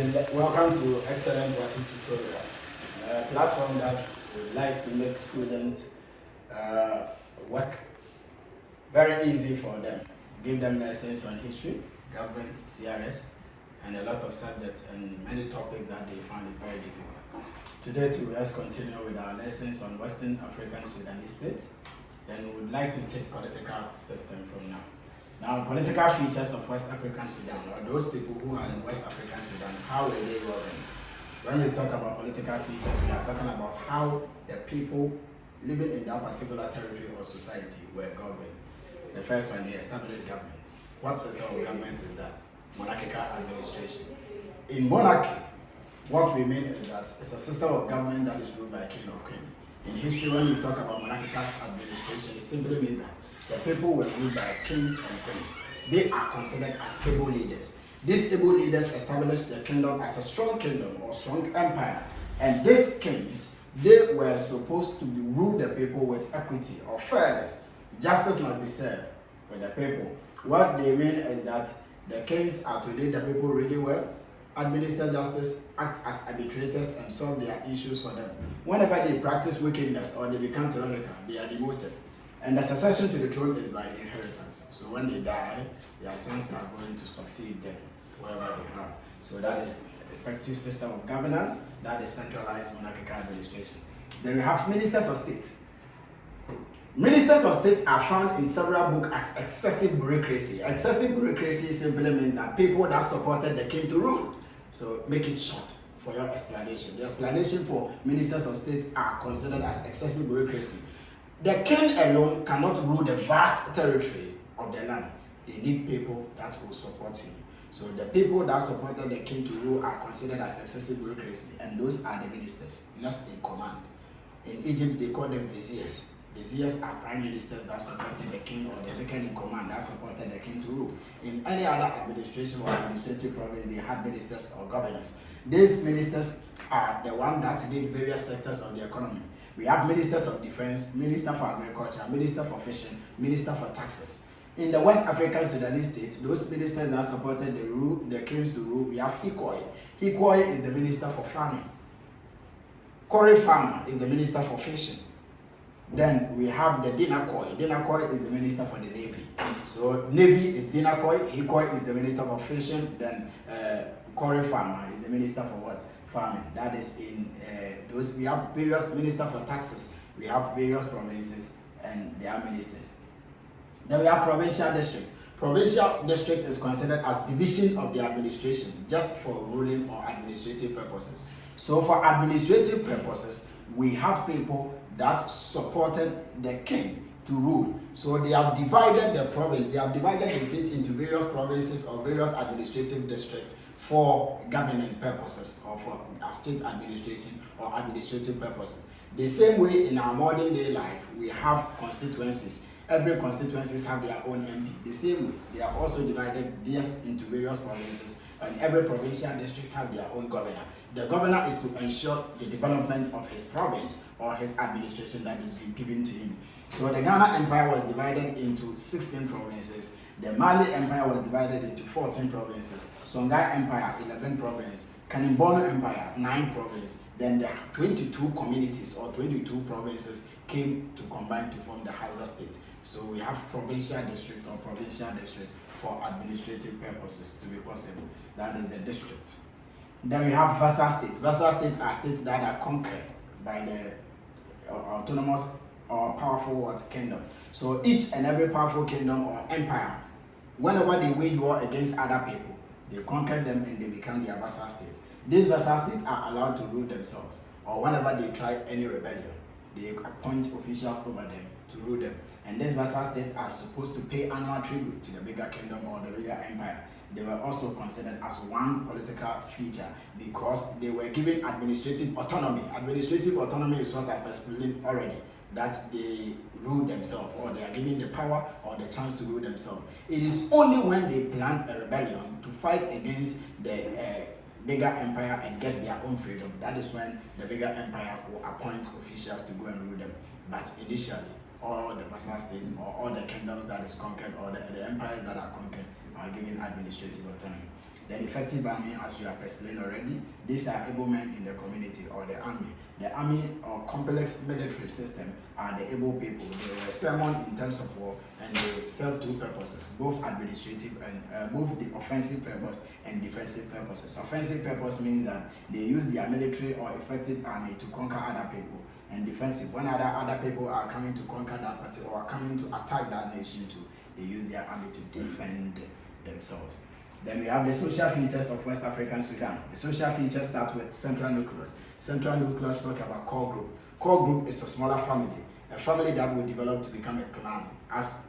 Welcome to Excellent Wassce Tutorials, a platform that would like to make students work very easy for them. Give them lessons on history, government, CRS, and a lot of subjects and many topics that they find it very difficult. Today too, let's continue with our lessons on West African Sudanese states. Then we would like to take political system from now. Now, political features of West African Sudan, or those people who are in West African Sudan, how were they governed? When we talk about political features, we are talking about how the people living in that particular territory or society were governed. The first one, the established government. What system of government is that? Monarchical administration. In monarchy, what we mean is that it's a system of government that is ruled by a king or queen. In history, when we talk about monarchical administration, it simply means that the people were ruled by kings and queens. They are considered as able leaders. These able leaders established the kingdom as a strong kingdom or strong empire. And these kings, they were supposed to rule the people with equity or fairness. Justice must be served with the people. What they mean is that the kings are to lead the people really well, administer justice, act as arbitrators, and solve their issues for them. Whenever they practice wickedness or they become tyrannical, they are demoted. And the succession to the throne is by inheritance. So when they die, their sons are going to succeed them, wherever they are. So that is effective system of governance, that is centralized monarchical administration. Then we have ministers of state. Ministers of state are found in several books as excessive bureaucracy. Excessive bureaucracy simply means that people that supported the king to rule. So make it short for your explanation. The explanation for ministers of state are considered as excessive bureaucracy. The king alone cannot rule the vast territory of the land. They need people that will support him. So the people that supported the king to rule are considered as excessive bureaucracy, and those are the ministers, next in command. In Egypt, they call them viziers. Viziers are prime ministers that supported the king, or the second in command that supported the king to rule. In any other administration or administrative province, they had ministers or governors. These ministers are the ones that lead various sectors of the economy. We have ministers of defense, minister for agriculture, minister for fishing, minister for taxes. In the West African Sudanese state, those ministers that supported the kings to rule, we have Hikoi. Hikoi is the minister for farming. Kori Farmer is the minister for fishing. Then we have the Dinakoi. Dinakoi is the minister for the navy. So navy is Dinakoi, Hikoi is the minister for fishing, then Kori Farmer is the minister for what? Farming. That is in those. We have various ministers for taxes. We have various provinces and their ministers. Then we have provincial district. Provincial district is considered as division of the administration, just for ruling or administrative purposes. So for administrative purposes, we have people that supported the king to rule. So they have divided the province, they have divided the state into various provinces or various administrative districts for governing purposes or for state administration or administrative purposes. The same way in our modern day life, we have constituencies. Every constituencies have their own MP. The same way, they have also divided this into various provinces, and every provincial district have their own governor. The governor is to ensure the development of his province or his administration that is being given to him. So the Ghana Empire was divided into 16 provinces. The Mali Empire was divided into 14 provinces. Songhai Empire, 11 provinces. Kanimbono Empire, 9 provinces. Then the 22 communities or 22 provinces came to combine to form the Hausa state. So we have provincial districts or provincial district for administrative purposes to be possible. That is the district. Then we have vassal states. Vassal states are states that are conquered by the autonomous or powerful kingdom. So each and every powerful kingdom or empire, whenever they wage war against other people, they conquer them and they become their vassal states. These vassal states are allowed to rule themselves, or whenever they try any rebellion, they appoint officials over them to rule them. And these vassal states are supposed to pay annual tribute to the bigger kingdom or the bigger empire. They were also considered as one political feature because they were given administrative autonomy. Administrative autonomy is what I've explained already, that they rule themselves or they are given the power or the chance to rule themselves. It is only when they plan a rebellion to fight against the bigger empire and get their own freedom, that is when the bigger empire will appoint officials to go and rule them. But initially, all the vassal states or all the kingdoms that is conquered or the empires that are conquered are given administrative autonomy. Then effective army, as we have explained already, these are able men in the community or the army. The army or complex military system are the able people. They were summoned in terms of war, and they serve two purposes, both administrative and both the offensive purpose and defensive purposes. Offensive purpose means that they use their military or effective army to conquer other people, and defensive, when other people are coming to conquer that party or are coming to attack that nation too, they use their army to defend themselves. Then we have the social features of West African Sudan. The social features start with central nucleus. Central nucleus talk about core group. Core group is a smaller family, a family that will develop to become a clan as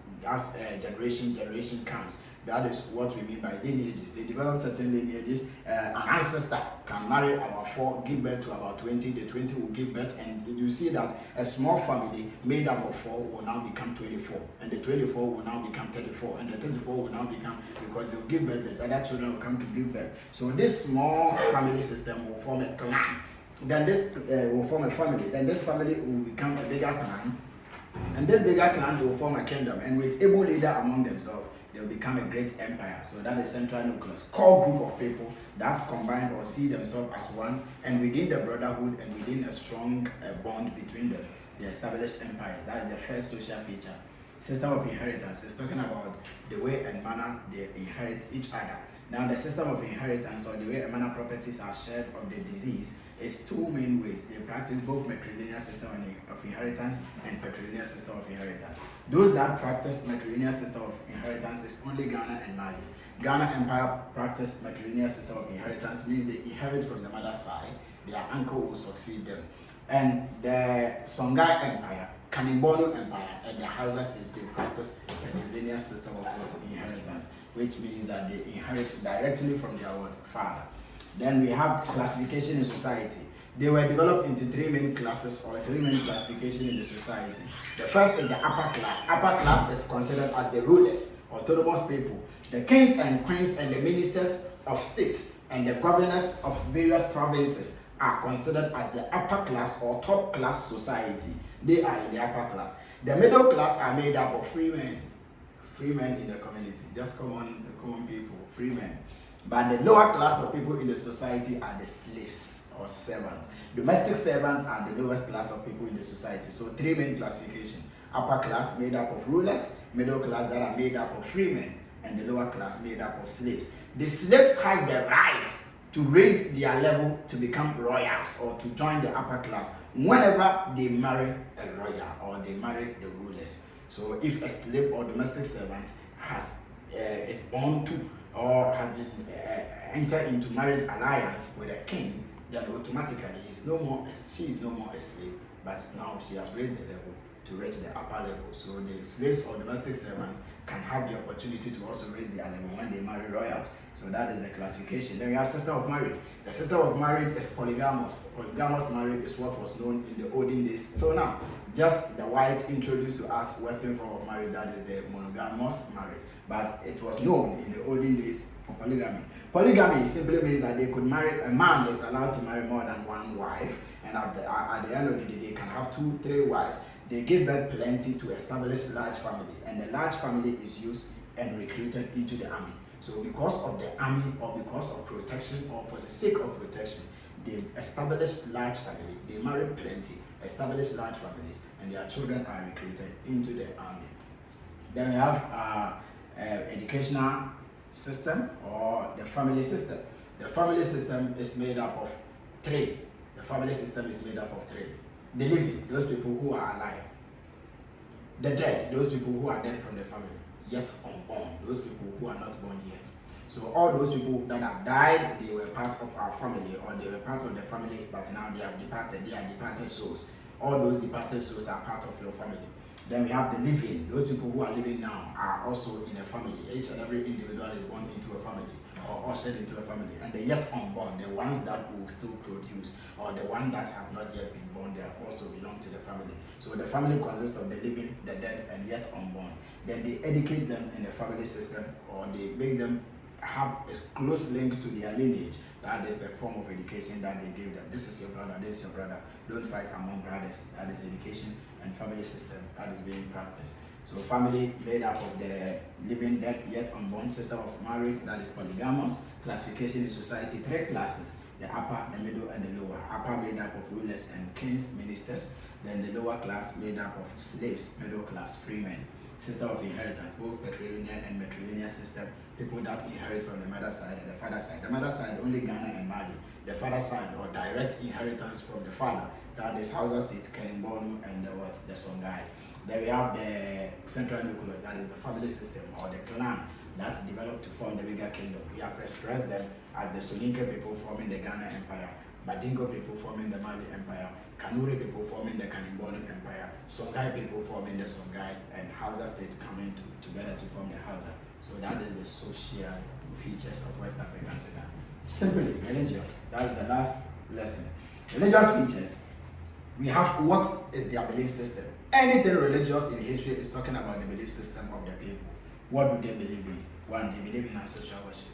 generation comes. That is what we mean by lineages. They develop certain lineages. An ancestor can marry about 4, give birth to about 20. The 20 will give birth, and you see that a small family made up of 4 will now become 24, and the 24 will now become 34, and the 34 will now become, because they will give birth, the other children will come to give birth. So this small family system will form a clan. Then this will form a family. Then this family will become a bigger clan, and this bigger clan will form a kingdom, and with able leader among themselves, they will become a great empire. So that is central nucleus, core group of people that combine or see themselves as one, and within the brotherhood and within a strong bond between them, they establish empires. That is the first social feature. System of inheritance is talking about the way and manner they inherit each other. Now the system of inheritance, or the way and manner properties are shared of the disease, is two main ways. They practice both matrilineal system of inheritance and patrilineal system of inheritance. Those that practice matrilineal system of inheritance is only Ghana and Mali. Ghana Empire practice matrilineal system of inheritance, means they inherit from the mother's side, their uncle will succeed them. And the Songhai Empire, Kanimbono Empire, and the Hausa states, they practice matrilineal system of inheritance, which means that they inherit directly from their father. Then we have classification in society. They were developed into 3 main classes, or 3 main classifications in the society. The first is the upper class. Upper class is considered as the rulers, autonomous people. The kings and queens and the ministers of states and the governors of various provinces are considered as the upper class or top class society. They are in the upper class. The middle class are made up of free men in the community, just common people, free men. But the lower class of people in the society are the slaves or servants. Domestic servants are the lowest class of people in the society. So 3 main classifications. Upper class made up of rulers, middle class that are made up of free men, and the lower class made up of slaves. The slaves has the right to raise their level to become royals or to join the upper class whenever they marry a royal or they marry the rulers. So if a slave or domestic servant is born to or has been entered into marriage alliance with a king, then automatically she is no more a slave, but now she has raised the level to reach the upper level. So the slaves or domestic servants can have the opportunity to also raise their level when they marry royals. So that is the classification. Then we have system of marriage. The system of marriage is polygamous. Polygamous marriage is what was known in the olden days till now. Just the whites introduced to us Western form of marriage, that is the monogamous marriage. But it was known in the olden days for polygamy. Polygamy simply means that they could marry, a man is allowed to marry more than one wife, and at the end of the day, they can have 2, 3 wives. They give birth plenty to establish large family, and the large family is used and recruited into the army. So because of the army or because of protection or for the sake of protection, they establish large family, they marry plenty, establish large families, and their children are recruited into the army. Then we have educational system or the family system. The family system is made up of 3. The family system is made up of 3. The living, those people who are alive. The dead, those people who are dead from the family, yet unborn, those people who are not born yet. So all those people that have died, they were part of our family, or they were part of the family, but now they have departed. They are departed souls. All those departed souls are part of your family. Then we have the living. Those people who are living now are also in a family. Each and every individual is born into a family or ushered into a family. And the yet unborn, the ones that will still produce, or the ones that have not yet been born, they have also belong to the family. So the family consists of the living, the dead, and yet unborn. Then they educate them in the family system, or they make them have a close link to their lineage. That is the form of education that they give them. This is your brother, this is your brother. Don't fight among brothers. That is education and family system that is being practiced. So family made up of the living, dead, yet unborn, system of marriage, that is polygamous. Classification in society, 3 classes: the upper, the middle, and the lower. Upper made up of rulers and kings, ministers. Then the lower class made up of slaves, middle class, free men. System of inheritance, both patrilineal and matrilineal system. People that inherit from the mother side and the father side. The mother side only Ghana and Mali. The father side, or direct inheritance from the father, that is Hausa State, Kenimbonu, and the Songhai. Then we have the central nucleus, that is the family system or the clan that's developed to form the bigger kingdom. We have expressed them as the Soninke people forming the Ghana Empire, Madingo people forming the Mali Empire, Kanuri people forming the Kanimbonu Empire, Songhai people forming the Songhai, and Hausa State coming together to form the Hausa. So that is the social features of West African Sudan. Simply religious, that is the last lesson. Religious features. We have what is their belief system. Anything religious in history is talking about the belief system of the people. What do they believe in? One, they believe in ancestral worship.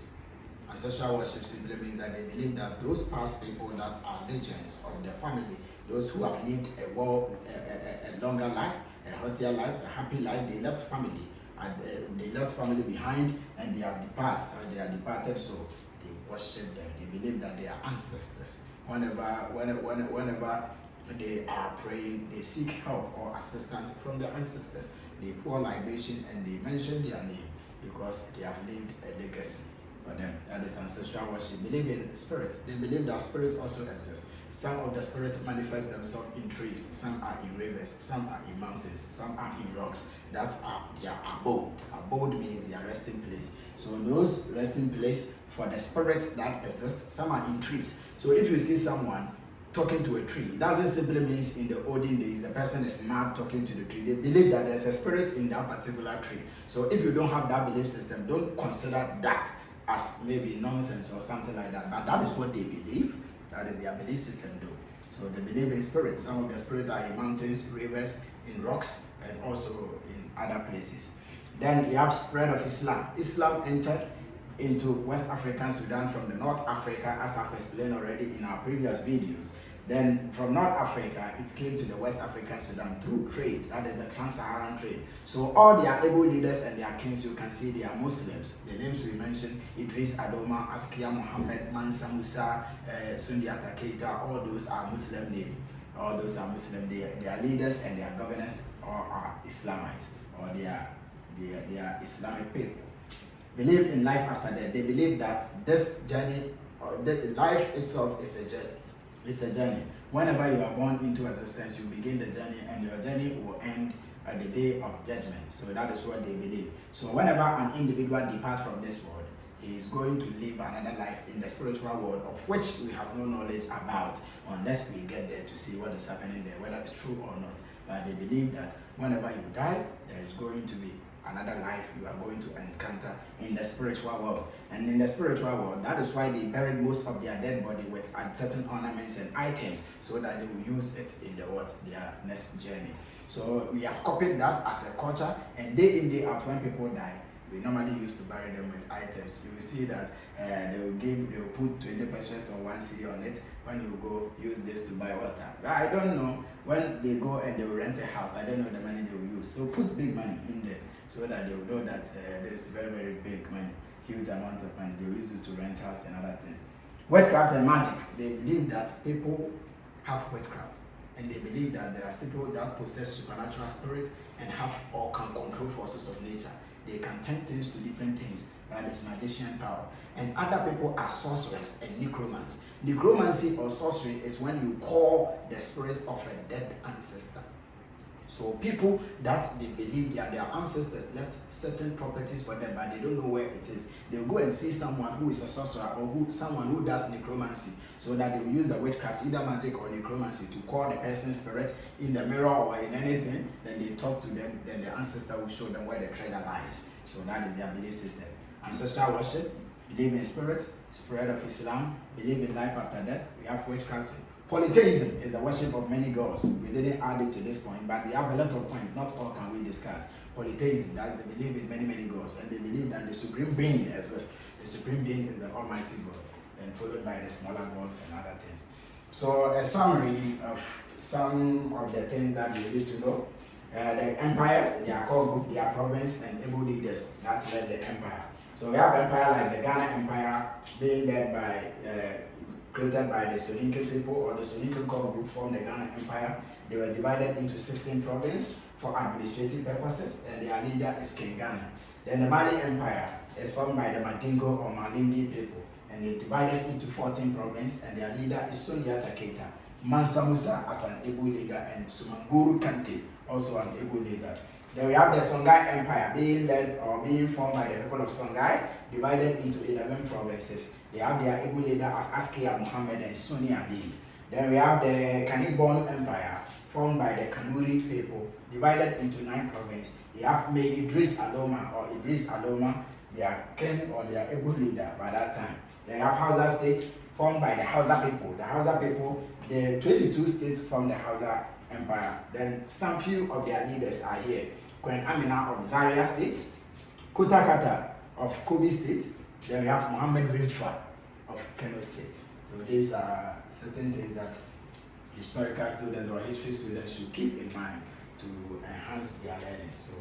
Ancestral worship simply means that they believe that those past people that are legends of their family, those who have lived a longer life, a healthier life, a happy life, they left family, and they left family behind, and they have departed, so they worship them. They believe that they are ancestors. Whenever they are praying, they seek help or assistance from their ancestors. They pour libation and they mention their name because they have lived a legacy for them. That is ancestral worship. Believe in spirit. They believe that spirit also exists. Some of the spirits manifest themselves in trees, some are in rivers, some are in mountains, some are in rocks. That are their abode. Abode means their resting place. So those resting place for the spirit that exists, some are in trees. So if you see someone talking to a tree, it doesn't simply mean in the olden days the person is mad talking to the tree. They believe that there's a spirit in that particular tree. So if you don't have that belief system, don't consider that as maybe nonsense or something like that. But that is what they believe. That is their belief system though. So they believe in spirits. Some of the spirits are in mountains, rivers, in rocks, and also in other places. Then we have spread of Islam. Islam entered into West African Sudan from the North Africa, as I've explained already in our previous videos. Then from North Africa, it came to the West African Sudan through trade, that is the trans-Saharan trade. So all their able leaders and their kings, you can see they are Muslims. The names we mentioned, Idris Adoma, Askia Muhammad, Mansa Musa, Sundiata Keita, all those are Muslim names. All those are Muslim. Their leaders and their governors are Islamites, or they are Islamic people. Believe in life after death. They believe that this journey, or the life itself, is a journey. It's a journey. Whenever you are born into existence, you begin the journey, and your journey will end at the day of judgment. So that is what they believe. So whenever an individual departs from this world, he is going to live another life in the spiritual world, of which we have no knowledge about unless we get there to see what is happening there, whether it's true or not. But they believe that whenever you die, there is going to be another life you are going to encounter in the spiritual world. And in the spiritual world, that is why they buried most of their dead body with certain ornaments and items, so that they will use it in their next journey. So we have copied that as a culture, and day in, day out, when people die, we normally used to bury them with items. You will see that they will put 20 pesos or 1 cedi on it when you go use this to buy water. I don't know, when they go and they will rent a house, I don't know the money they will use. So put big money in there, so that they will know that there's very, very big money, huge amount of money. They will use it to rent house and other things. Witchcraft and magic. They believe that people have witchcraft, and they believe that there are people that possess supernatural spirit and have or can control forces of nature. They can turn things to different things. That is magician power. And other people are sorcerers and necromancers. Necromancy or sorcery is when you call the spirit of a dead ancestor. So people that they believe their ancestors left certain properties for them, but they don't know where it is. They'll go and see someone who is a sorcerer, or someone who does necromancy, so that they will use the witchcraft, either magic or necromancy, to call the person's spirit in the mirror or in anything. Then they talk to them, then the ancestor will show them where the treasure lies. So that is their belief system. Ancestral worship, believe in spirit, spread of Islam, believe in life after death. We have witchcraft. Polytheism is the worship of many gods. We didn't add it to this point, but we have a lot of points. Not all can we discuss. Polytheism, that they believe in many, many gods, and they believe that the supreme being exists. The supreme being is the Almighty God, and followed by the smaller gods and other things. So a summary of some of the things that you need to know. The empires, their core group, their province, and able leaders that led the empire. So we have empire like the Ghana Empire being led by, created by the Soninke people, or the Soninke core group formed the Ghana Empire. They were divided into 16 provinces for administrative purposes, and their leader is King Ghana. Then the Mali Empire is formed by the Mandingo or Malindi people, and they divided into 14 provinces, and their leader is Sonia Keita. Mansa Musa as an able leader, and Sumanguru Kante also an able leader. Then we have the Songhai Empire being led or being formed by the people of Songhai, divided into 11 provinces. They have their able leader as Askia Muhammad and Sunni Ali. Then we have the Kanibon Empire, formed by the Kanuri people, divided into 9 provinces. They have May Idris Aloma, their king or their able leader by that time. They have Hausa State, formed by the Hausa people. The Hausa people, the 22 states from the Hausa Empire. Then some few of their leaders are here. Queen Amina of Zaria State, Kutakata of Kobe State. Then we have Muhammad Rimfa of Kano State. So these are certain things that historical students or history students should keep in mind to enhance their learning. So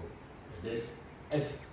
this is